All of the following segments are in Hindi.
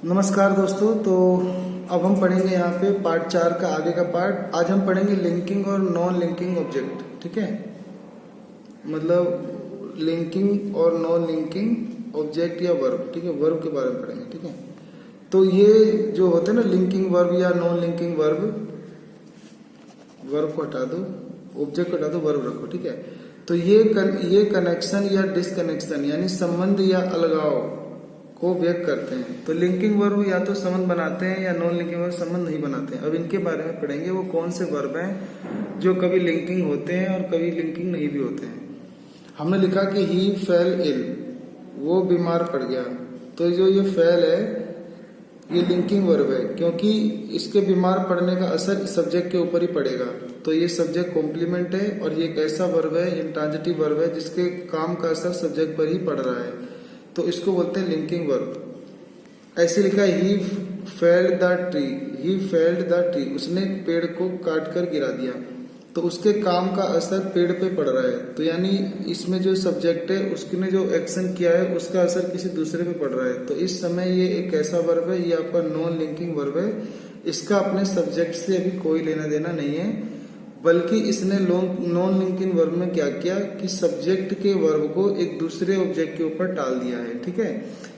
नमस्कार दोस्तों। तो अब हम पढ़ेंगे यहाँ पे पार्ट 4 का आगे का पार्ट। आज हम पढ़ेंगे लिंकिंग और नॉन लिंकिंग ऑब्जेक्ट। ठीक है, मतलब लिंकिंग और नॉन लिंकिंग ऑब्जेक्ट या वर्ब। ठीक है, वर्ब के बारे में पढ़ेंगे। ठीक है, तो ये जो होते हैं ना लिंकिंग वर्ब या नॉन लिंकिंग वर्ब, वर्ब को हटा दो, ऑब्जेक्ट को हटा दो, वर्ब रखो। ठीक है, तो ये कनेक्शन या डिसकनेक्शन यानी संबंध या अलगाव को व्यक्त करते हैं। तो लिंकिंग वर्ब या तो संबंध बनाते हैं या नॉन लिंकिंग वर्ब संबंध नहीं बनाते हैं। अब इनके बारे में पढ़ेंगे, वो कौन से वर्ब हैं जो कभी लिंकिंग होते हैं और कभी लिंकिंग नहीं भी होते हैं। हमने लिखा कि ही फेल इल, वो बीमार पड़ गया। तो जो ये फेल है ये लिंकिंग वर्ब है, क्योंकि इसके बीमार पड़ने का असर सब्जेक्ट के ऊपर ही पड़ेगा। तो ये सब्जेक्ट कॉम्प्लीमेंट है और ये एक ऐसा वर्ब है, इंट्रांजिटिव वर्ब है, जिसके काम का असर सब्जेक्ट पर ही पड़ रहा है। तो इसको बोलते हैं लिंकिंग वर्ब। ऐसे लिखा है he felled the tree, he felled the tree, उसने पेड़ को काट कर गिरा दिया। तो उसके काम का असर पेड़ पे पड़ रहा है। तो यानी इसमें जो सब्जेक्ट है उसने जो एक्शन किया है उसका असर किसी दूसरे पे पड़ रहा है। तो इस समय ये एक ऐसा वर्ब है, ये आपका नॉन लिंकिंग वर्ब है। इसका अपने सब्जेक्ट से अभी कोई लेना देना नहीं है, बल्कि इसने नॉन लिंकिंग वर्ब में क्या किया कि सब्जेक्ट के वर्ब को एक दूसरे ऑब्जेक्ट के ऊपर टाल दिया है। ठीक है,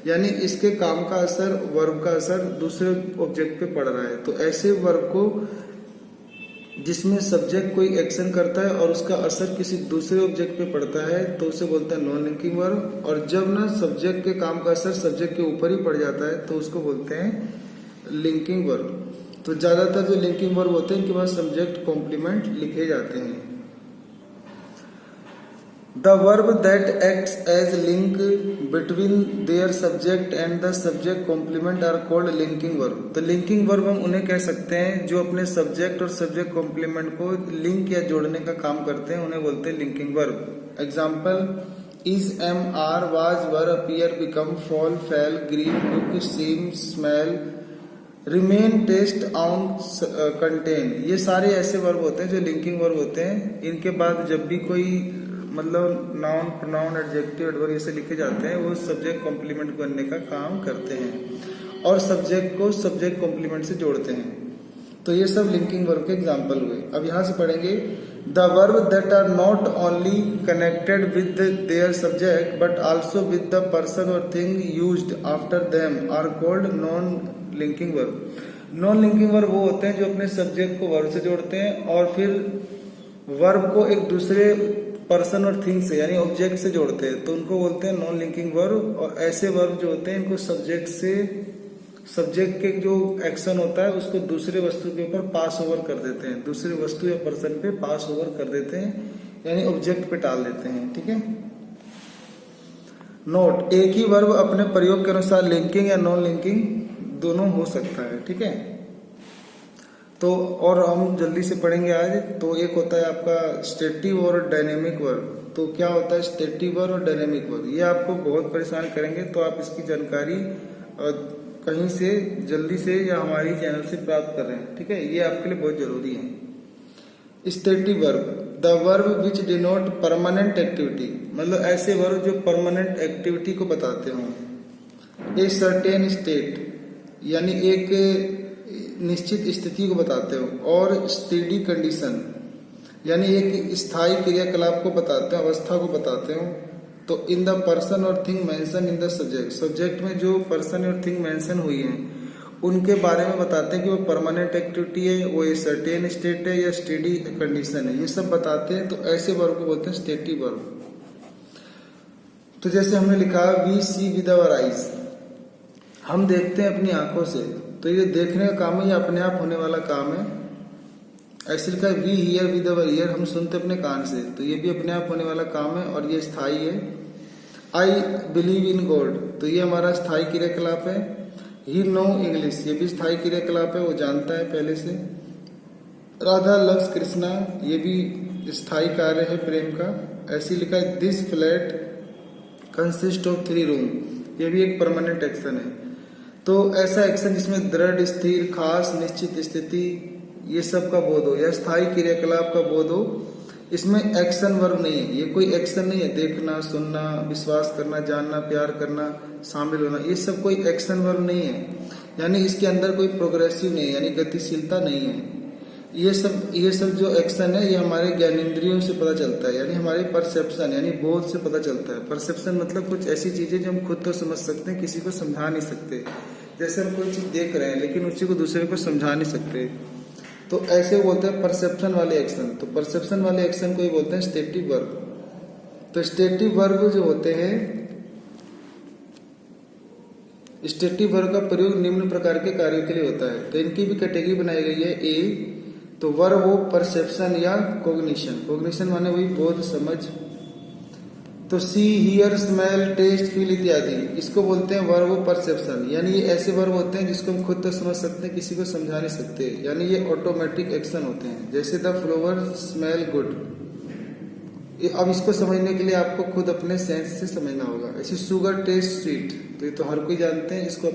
यानी इसके काम का असर, वर्ब का असर दूसरे ऑब्जेक्ट पे पड़ रहा है। तो ऐसे वर्ब को जिसमें सब्जेक्ट कोई एक्शन करता है और उसका असर किसी दूसरे ऑब्जेक्ट पे पड़ता है तो उसे बोलते हैं नॉन लिंकिंग वर्ब। और जब ना सब्जेक्ट के काम का असर सब्जेक्ट के ऊपर ही पड़ जाता है तो उसको बोलते हैं लिंकिंग वर्ब। तो ज्यादातर जो लिंकिंग वर्ब होते हैं इनके पास सब्जेक्ट कॉम्प्लीमेंट लिखे जाते हैं। The verb that acts as link between their subject and the subject complement are called linking verb. तो लिंकिंग वर्ब हम उन्हें कह सकते हैं जो अपने सब्जेक्ट और सब्जेक्ट कॉम्प्लीमेंट को लिंक या जोड़ने का काम करते हैं, उन्हें बोलते हैं linking verb. Example is, am, are, was, were, appear, become, fall, fail, green, look, seem, smell, remain, taste, on, contain, ये सारे ऐसे वर्ब होते हैं जो लिंकिंग वर्ब होते हैं। इनके बाद जब भी कोई मतलब नाउन, प्रोनाउन, एडजेक्टिव, एडवर्ब ऐसे लिखे जाते हैं वो सब्जेक्ट कॉम्प्लीमेंट बनने का काम करते हैं और सब्जेक्ट को सब्जेक्ट कॉम्प्लीमेंट से जोड़ते हैं। तो ये सब लिंकिंग वर्ब के एग्जाम्पल हुए। अब यहाँ से पढ़ेंगे the verb that are not only connected with their subject but also with the person और thing used after them are called non linking verb. Non linking verb वो होते हैं जो अपने सब्जेक्ट को वर्ब से जोड़ते हैं और फिर वर्ब को एक दूसरे पर्सन और थिंग से यानी ऑब्जेक्ट से जोड़ते हैं, तो उनको बोलते हैं नॉन लिंकिंग वर्ब। और ऐसे वर्ब जो होते हैं इनको सब्जेक्ट से, सब्जेक्ट के जो एक्शन होता है उसको दूसरे वस्तु के ऊपर पास ओवर कर देते हैं, दूसरे वस्तु या पर्सन पे पास ओवर कर देते हैं, यानी ऑब्जेक्ट पे टाल देते हैं। ठीक है, नोट, एक ही वर्ब अपने प्रयोग के अनुसार लिंकिंग या नॉन लिंकिंग दोनों हो सकता है। ठीक है, तो और हम जल्दी से पढ़ेंगे आज। तो एक होता है आपका स्टेटिव और डायनेमिक वर्ब। तो क्या होता है स्टेटिव वर्ब और डायनेमिक वर्ब, ये आपको बहुत परेशान करेंगे, तो आप इसकी जानकारी कहीं से जल्दी से या हमारी चैनल से प्राप्त कर रहे हैं। ठीक है, ये आपके लिए बहुत जरूरी है। Stative verb, the verb which denote permanent activity, मतलब ऐसे वर्ब जो परमानेंट एक्टिविटी को बताते हो। ए सर्टेन स्टेट, यानी एक निश्चित स्थिति को बताते हो। और स्टेडी कंडीशन, यानी एक स्थायी क्रियाकलाप को बताते हो, अवस्था को बताते हो। तो इन द पर्सन और thing mention in the subject, subject में जो पर्सन और थिंग मेंशन हुई है उनके बारे में बताते हैं कि वो परमानेंट एक्टिविटी है, वो एक सर्टेन स्टेट है या स्टेडी कंडीशन है, ये सब बताते हैं। तो ऐसे वर्ब को बोलते हैं स्टेटिव वर्ब। तो जैसे हमने लिखा we see with our eyes, हम देखते हैं अपनी आंखों से। तो ये देखने का काम है, ये अपने आप होने वाला काम है। ऐसे लिखा है we hear with our ear, हम सुनते अपने कान से, तो ये भी अपने आप होने वाला काम है और ये स्थायी है। आई बिलीव इन गॉड, तो ये हमारा स्थायी क्रियाकलाप है। ही नो इंग्लिश, ये भी स्थायी क्रियाकलाप है, वो जानता है पहले से। राधा लव्स कृष्णा, ये भी स्थायी कार्य है प्रेम का। ऐसे लिखा है this flat consist of 3 room, ये भी एक परमानेंट एक्शन है। तो ऐसा एक्शन जिसमें दृढ़, स्थिर, खास, निश्चित स्थिति ये सब का बोध हो या स्थायी क्रियाकलाप का बोध हो, इसमें एक्शन वर्ब नहीं है, ये कोई एक्शन नहीं है। देखना, सुनना, विश्वास करना, जानना, प्यार करना, शामिल होना, ये सब कोई एक्शन वर्ब नहीं है। यानी इसके अंदर कोई प्रोग्रेसिव नहीं है, यानी गतिशीलता नहीं है। ये सब जो एक्शन है ये हमारे ज्ञानेंद्रियों से पता चलता है, यानी हमारे परसेप्शन यानी बोध से पता चलता है। परसेप्शन मतलब कुछ ऐसी चीजें जो हम खुद तो समझ सकते हैं, किसी को समझा नहीं सकते। जैसे हम कोई चीज देख रहे हैं लेकिन उसी को दूसरे को समझा नहीं सकते, तो ऐसे बोलते हैं परसेप्शन वाले एक्शन। तो परसेप्शन वाले एक्शन को ही बोलते हैं स्टेटिव वर्ब। तो स्टेटिव वर्ब जो होते हैं, स्टेटिव वर्ब का प्रयोग निम्न प्रकार के कार्यों के लिए होता है। तो इनकी भी कैटेगरी बनाई गई है। ए तो वर्ब ऑफ परसेप्शन या कोग्निशन, कोग्निशन माने वही बोध, समझ। तो सी, हियर, स्मेल, टेस्ट, फील इत्यादि, इसको बोलते हैं वर्ब ऑफ परसेप्शन। यानी ये ऐसे वर्ब होते हैं जिसको हम खुद तो समझ सकते हैं, किसी को समझा नहीं सकते, यानी ये ऑटोमेटिक एक्शन होते हैं। जैसे द फ्लावर स्मेल गुड, अब इसको समझने के लिए आपको खुद अपने सेंस से समझना होगा। ऐसे शुगर टेस्ट स्वीट, तो ये तो हर कोई जानते हैं, इसको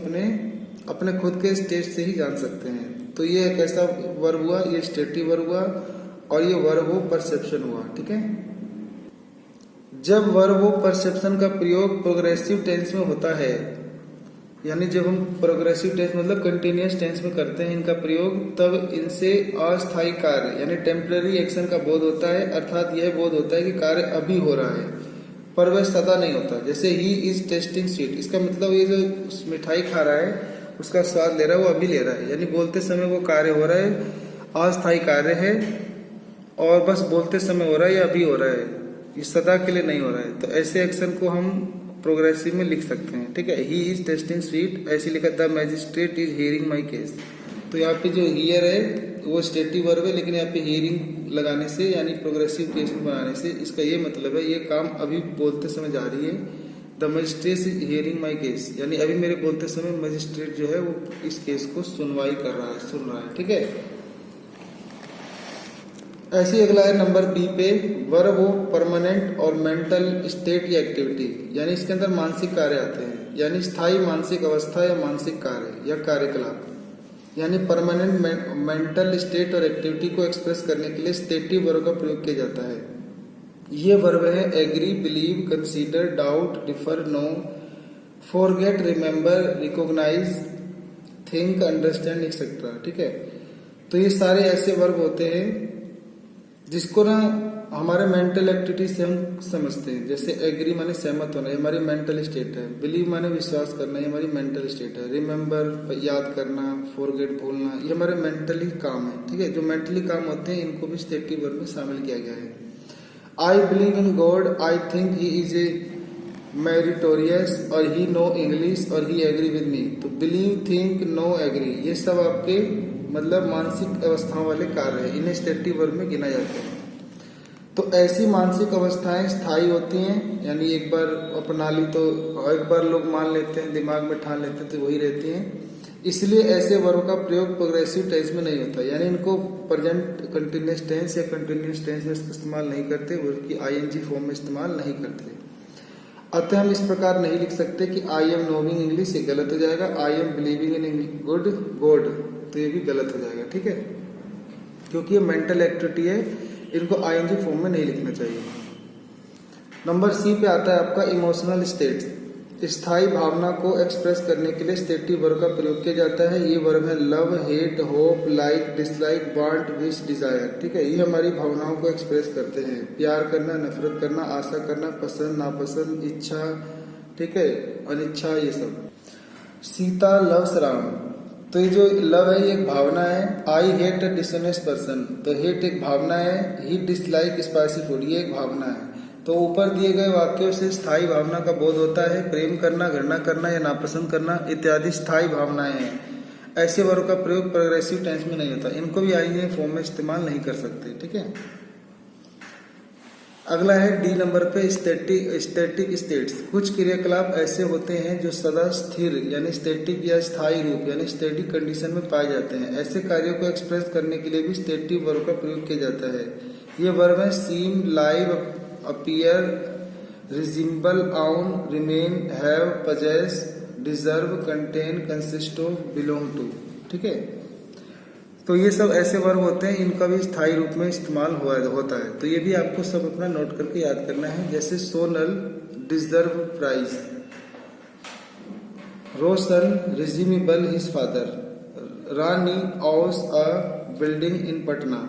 अपने खुद के टेस्ट से ही जान सकते हैं। तो ये एक ऐसा वर्ब हुआ, ये स्टेटिव वर्ब हुआ, और ये वर्ब ऑफ परसेप्शन हुआ। ठीक है। जब वर्ब ऑफ परसेप्शन का प्रयोग प्रोग्रेसिव टेंस में होता है, यानी जब हम प्रोग्रेसिव टेंस मतलब कंटिन्यूअस टेंस में करते हैं इनका प्रयोग, तब इनसे अस्थायी कार्य यानी टेम्पररी एक्शन का बोध होता है। अर्थात यह बोध होता है कि कार्य अभी हो रहा है, पर वह सदा नहीं होता। जैसे ही इज टेस्टिंग स्वीट, इसका मतलब ये जो मिठाई खा रहा है उसका स्वाद ले रहा है, वो अभी ले रहा है, यानी बोलते समय वो कार्य हो रहा है, अस्थायी कार्य है, और बस बोलते समय हो रहा है या अभी हो रहा है, ये सदा के लिए नहीं हो रहा है। तो ऐसे एक्शन को हम प्रोग्रेसिव में लिख सकते हैं। ठीक है। ही इज टेस्टिंग स्वीट, ऐसे लिखा the magistrate is hearing my case. तो यहाँ पे जो हियर है वो स्टेटिव वर्ब है, लेकिन यहाँ पे हियरिंग लगाने से यानी प्रोग्रेसिव केस में बनाने से इसका ये मतलब है ये काम अभी बोलते समय जा रही है। The magistrate is hearing my case, यानी अभी मेरे बोलते समय मजिस्ट्रेट जो है वो इस केस को सुनवाई कर रहा है, सुन रहा है। ठीक है। ऐसे ही अगला है नंबर बी पे, वर्ब ऑफ परमानेंट और मेंटल स्टेट या एक्टिविटी, यानी इसके अंदर मानसिक कार्य आते हैं, यानी स्थायी मानसिक अवस्था या मानसिक कार्य या कार्यकलाप। यानी परमानेंट मेंटल स्टेट और एक्टिविटी को एक्सप्रेस करने के लिए स्टेटिव वर्ब का प्रयोग किया जाता है। ये वर्ब है agree, believe, consider, doubt, differ, know, forget, remember, recognise, think, understand etcetera. ठीक है। तो ये सारे ऐसे वर्ब होते हैं जिसको ना हमारे मेंटल एक्टिविटी से हम समझते हैं। जैसे एग्री माने सहमत होना, ये हमारी मेंटल स्टेट है। बिलीव माने विश्वास करना, ये हमारी मेंटल स्टेट है। रिमेम्बर याद करना, फॉरगेट भूलना, ये हमारे मेंटली काम है। ठीक है। जो मेंटली काम होते हैं इनको भी स्टेटिव वर्ब में शामिल किया गया है। I believe in God, I think he is a meritorious, और ही नो इंग्लिश, और ही एग्री विद मी। तो बिलीव, थिंक, नो, एग्री, ये सब आपके मतलब मानसिक अवस्थाओं वाले कार्य है, इन्हें स्टेटिव वर्ब में गिना जाता है। तो ऐसी मानसिक अवस्थाएं स्थायी होती हैं, यानी एक बार अपना ली तो एक बार लोग मान लेते हैं, दिमाग में ठान लेते हैं, तो वही रहती हैं। इसलिए ऐसे वर्ब का प्रयोग प्रोग्रेसिव टेंस में नहीं होता, यानी इनको प्रेजेंट कंटिन्यूअस टेंस या कंटिन्यूअस टेंस में इस्तेमाल नहीं करते, बल्कि आईएनजी फॉर्म में इस्तेमाल नहीं करते। अतः हम इस प्रकार नहीं लिख सकते कि आई एम नोइंग इंग्लिश, ये गलत हो जाएगा। I am believing in good God, तो ये भी गलत हो जाएगा। ठीक है। क्योंकि ये मेंटल एक्टिविटी है, इनको आईएनजी फॉर्म में नहीं लिखना चाहिए। नंबर सी पे आता है आपका इमोशनल स्टेट्स। स्थायी भावना को एक्सप्रेस करने के लिए स्टेटिव वर्ब का प्रयोग किया जाता है। ये वर्ब है love, hate, hope, like, dislike, want, wish, desire. ठीक है। ये हमारी भावनाओं को एक्सप्रेस करते हैं। प्यार करना, नफरत करना, आशा करना, पसंद, नापसंद, इच्छा, ठीक है, अनिच्छा, ये सब। सीता लव्स राम, तो ये जो लव है ये एक भावना है। I hate a dishonest person, तो हेट एक भावना है। ही डिसलाइक स्पाइसी फूड, ये एक भावना है। तो ऊपर दिए गए वाक्यों से स्थायी भावना का बोध होता है। प्रेम करना, घृणा करना या नापसंद करना इत्यादि स्थायी भावनाएं हैं। ऐसे वर्ब का प्रयोग प्रोग्रेसिव टेंस में नहीं होता, इनको भी आईएनजी फॉर्म में इस्तेमाल नहीं कर सकते। ठीक है। अगला है डी नंबर पे स्टैटिक स्टेट्स। कुछ क्रियाकलाप ऐसे होते हैं जो सदा स्थिर यानी स्टैटिक या स्थायी रूप यानी स्टैटिक कंडीशन में पाए जाते हैं। ऐसे कार्यों को एक्सप्रेस करने के लिए भी स्टैटिक वर्ब का प्रयोग किया जाता है। ये वर्ब है सीम, live, appear, resemble, own, remain, have, possess, deserve, contain, consist of, belong to. ठीक है। तो ये सब ऐसे वर्ब होते हैं, इनका भी स्थायी रूप में इस्तेमाल होता है। तो ये भी आपको सब अपना नोट करके याद करना है। जैसे Sonal deserve prize, Roshan resembles his father, Rani owns a building in Patna,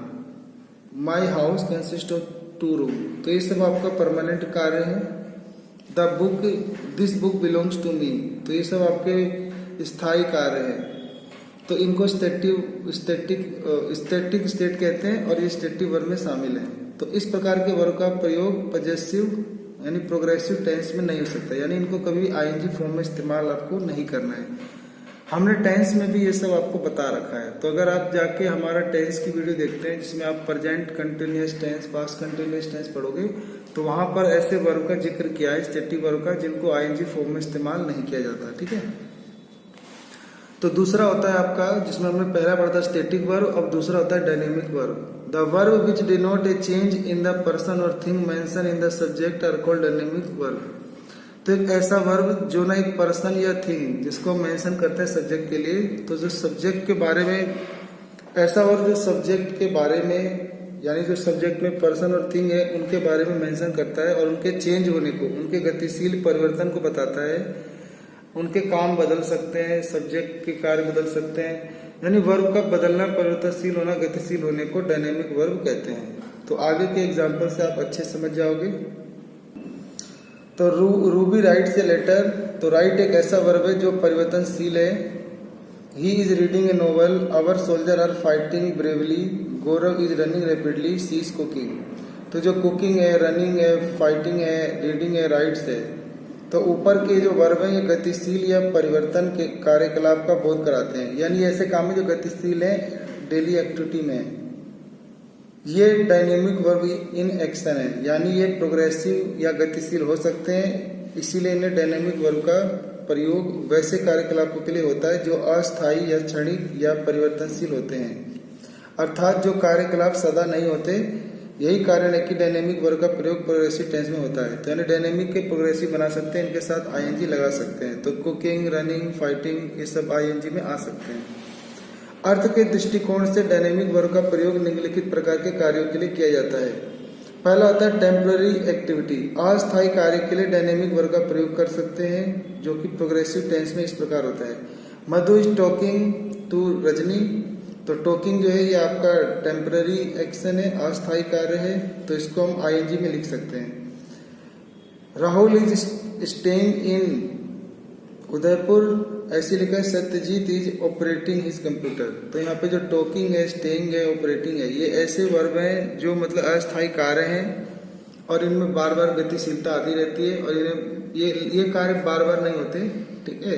my house consist of 2 room. तो ये सब आपका परमानेंट कार्य है। The book, this book belongs to me, तो ये सब आपके स्थायी कार्य है। तो इनको स्टैटिक स्टेट कहते हैं और ये स्टैटिक वर्ब में शामिल है। तो इस प्रकार के वर्ब का प्रयोग पॉजेसिव यानी प्रोग्रेसिव टेंस में नहीं हो सकता, यानी इनको कभी आईएनजी फॉर्म में इस्तेमाल आपको नहीं करना है। हमने टेंस में भी ये सब आपको बता रखा है। तो अगर आप जाके हमारा टेंस की वीडियो देखते हैं जिसमें आप present continuous tense, past continuous tense पढ़ोगे, तो वहां पर ऐसे वर्ब का जिक्र किया है स्टैटिक वर्ब का जिनको आईएनजी फॉर्म में इस्तेमाल नहीं किया जाता। ठीक है। तो दूसरा होता है आपका, जिसमें हमने पहला पढ़ा था स्टैटिक वर्ब, अब दूसरा होता है dynamic verb. The verb which denote a change in the person और thing mention in the subject are called dynamic verb. तो एक ऐसा वर्ब जो ना एक पर्सन या थिंग जिसको मेंशन करते हैं सब्जेक्ट के लिए, तो जो सब्जेक्ट के बारे में, ऐसा वर्ब जो सब्जेक्ट के बारे में यानी जो सब्जेक्ट में पर्सन और थिंग है उनके बारे में मेंशन करता है और उनके चेंज होने को, उनके गतिशील परिवर्तन को बताता है। उनके काम बदल सकते हैं, सब्जेक्ट के कार्य बदल सकते हैं, यानी वर्ब का बदलना, परिवर्तनशील होना, गतिशील होने को डायनेमिक वर्ब कहते हैं। तो आगे के एग्जाम्पल से आप अच्छे समझ जाओगे। तो रूबी राइट्स ए लेटर, तो राइट एक ऐसा वर्ब है जो परिवर्तनशील है। He is reading a novel, our soldier are fighting bravely, Gaurav is running rapidly, she is cooking. तो जो कुकिंग है, रनिंग है, फाइटिंग है, रीडिंग है, राइट्स है, तो ऊपर के जो वर्ब है ये गतिशील या परिवर्तन के कार्यकलाप का बोध कराते हैं, यानी ऐसे काम है जो गतिशील है, डेली एक्टिविटी में। ये डायनेमिक वर्ब इन एक्शन है, यानी ये प्रोग्रेसिव या गतिशील हो सकते हैं, इसीलिए इन्हें डायनेमिक वर्ब का प्रयोग वैसे कार्यकलापों के लिए होता है जो अस्थायी या क्षणिक या परिवर्तनशील होते हैं, अर्थात जो कार्यकलाप सदा नहीं होते। यही कारण है कि डायनेमिक वर्ब का प्रयोग प्रोग्रेसिव टेंस में होता है। तो यानी डायनेमिक के प्रोग्रेसिव बना सकते हैं, इनके साथ आईएनजी लगा सकते हैं। तो कुकिंग, रनिंग, फाइटिंग, ये सब आईएनजी में आ सकते हैं। अर्थ के दृष्टिकोण से डायनेमिक वर्ब का प्रयोग निम्नलिखित प्रकार के कार्यों के लिए किया जाता है। पहला होता है टेम्पररी एक्टिविटी, अस्थायी कार्य के लिए डायनेमिक वर्ब का प्रयोग कर सकते हैं, जो कि प्रोग्रेसिव टेंस में इस प्रकार होता है। मधु इज टॉकिंग टू रजनी, तो टॉकिंग जो है ये आपका टेम्पररी एक्शन है, अस्थायी कार्य है, तो इसको हम आईएनजी में लिख सकते हैं। Rahul is staying in Udaipur, ऐसे लिखा है। Satyajit is operating his computer, तो यहाँ पे जो टॉकिंग है, स्टेइंग है, ऑपरेटिंग है, ये ऐसे वर्ब हैं जो मतलब अस्थायी कार्य हैं और इनमें बार बार गतिशीलता आती रहती है और इन्हें ये कार्य बार बार नहीं होते। ठीक है,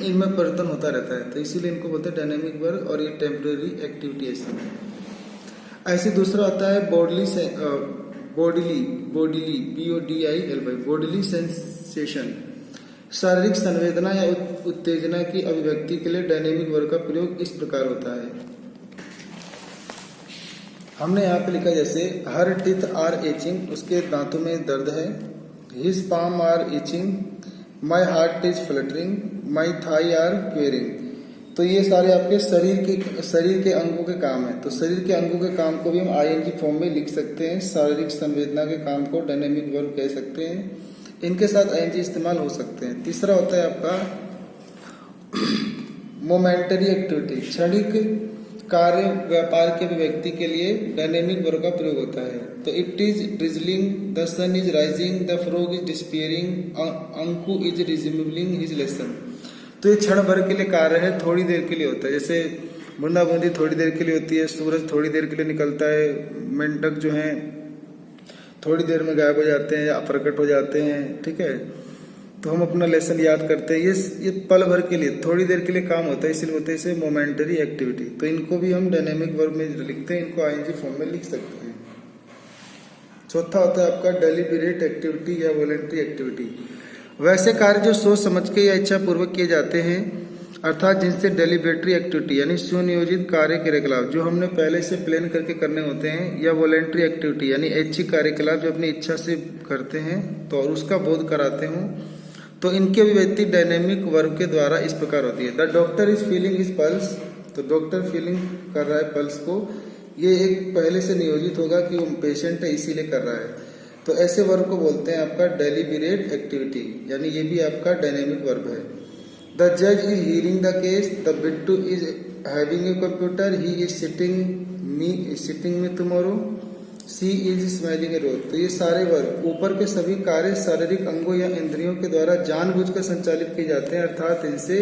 इनमें परिवर्तन होता रहता है, तो इसीलिए इनको बोलते हैं डायनेमिक वर्ब और ये टेम्पररी एक्टिविटी ऐसे। दूसरा होता है बोडीली BODILY, बोडीली सेंसेशन, शारीरिक संवेदना या उत्तेजना की अभिव्यक्ति के लिए डायनेमिक वर्ब का प्रयोग इस प्रकार होता है। हमने यहाँ पे लिखा जैसे हर टीथ आर एचिंग, उसके दांतों में दर्द है। His palm are itching, my heart is fluttering, my thigh are quivering. तो ये सारे आपके शरीर के अंगों के काम है। तो शरीर के अंगों के काम को भी हम आईएनजी फॉर्म में लिख सकते हैं। शारीरिक संवेदना के काम को डायनेमिक वर्ब कह सकते हैं, इनके साथ आईएनजी इस्तेमाल हो सकते हैं। तीसरा होता है आपका मोमेंटरी एक्टिविटी, क्षणिक कार्य व्यापार के अभिव्यक्ति के लिए डायनेमिक वर्ब का प्रयोग होता है। तो it is drizzling, the sun is rising, the frog is disappearing, Anku is resuming his lesson. तो ये क्षण भर के लिए कार्य है, थोड़ी देर के लिए होता है। जैसे बूंदाबूंदी थोड़ी देर के लिए होती है, सूरज थोड़ी देर के लिए निकलता है, मेंढक जो है थोड़ी देर में गायब हो जाते हैं या प्रकट हो जाते हैं। ठीक है, तो हम अपना लेसन याद करते हैं। ये पल भर के लिए, थोड़ी देर के लिए काम होता है, इसलिए होता है इसे मोमेंटरी एक्टिविटी। तो इनको भी हम डायनेमिक वर्ब में लिखते हैं, इनको आईएनजी फॉर्म में लिख सकते हैं। चौथा होता है आपका डेलिबरेट एक्टिविटी या वॉलंटरी एक्टिविटी, वैसे कार्य जो सोच समझ के या इच्छा पूर्वक किए जाते हैं, अर्थात जिनसे डेलिबरेटरी एक्टिविटी यानी सुनियोजित कार्य क्रियाकलाप जो हमने पहले से प्लान करके करने होते हैं, या वॉलंटरी एक्टिविटी यानी ऐच्छिक कार्यकलाप जो अपनी इच्छा से करते हैं तो और उसका बोध कराते हों, तो इनकी अभिव्यक्ति डायनेमिक वर्ब के द्वारा इस प्रकार होती है। The doctor is feeling his pulse, तो डॉक्टर फीलिंग कर रहा है पल्स को, ये एक पहले से नियोजित होगा कि वो पेशेंट है इसीलिए कर रहा है। तो ऐसे वर्ब को बोलते हैं आपका डेलिबरेट एक्टिविटी, यानी ये भी आपका डायनेमिक वर्ब है। द जज is hearing the case, the Bittu is having a computer, he is sitting में टुमारो, सी इज स्मेलिंग ए रोज। तो ये सारे वर्ब ऊपर के सभी कार्य शारीरिक अंगों या इंद्रियों के द्वारा जानबूझकर संचालित किए जाते हैं, अर्थात इनसे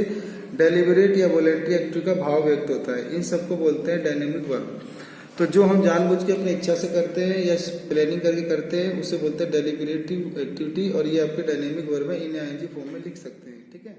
डेलिबरेट या वॉलेंटरी एक्टिविटी का भाव व्यक्त होता है। इन सबको बोलते हैं डायनेमिक वर्ब। तो जो हम जानबूझ के अपनी इच्छा से करते हैं या प्लानिंग करके करते हैं उसे बोलते हैं डेलिबरेटिव एक्टिविटी, और ये आपके डायनेमिक वर्ब है, इन्हें आईएनजी फॉर्म में लिख सकते हैं। ठीक है।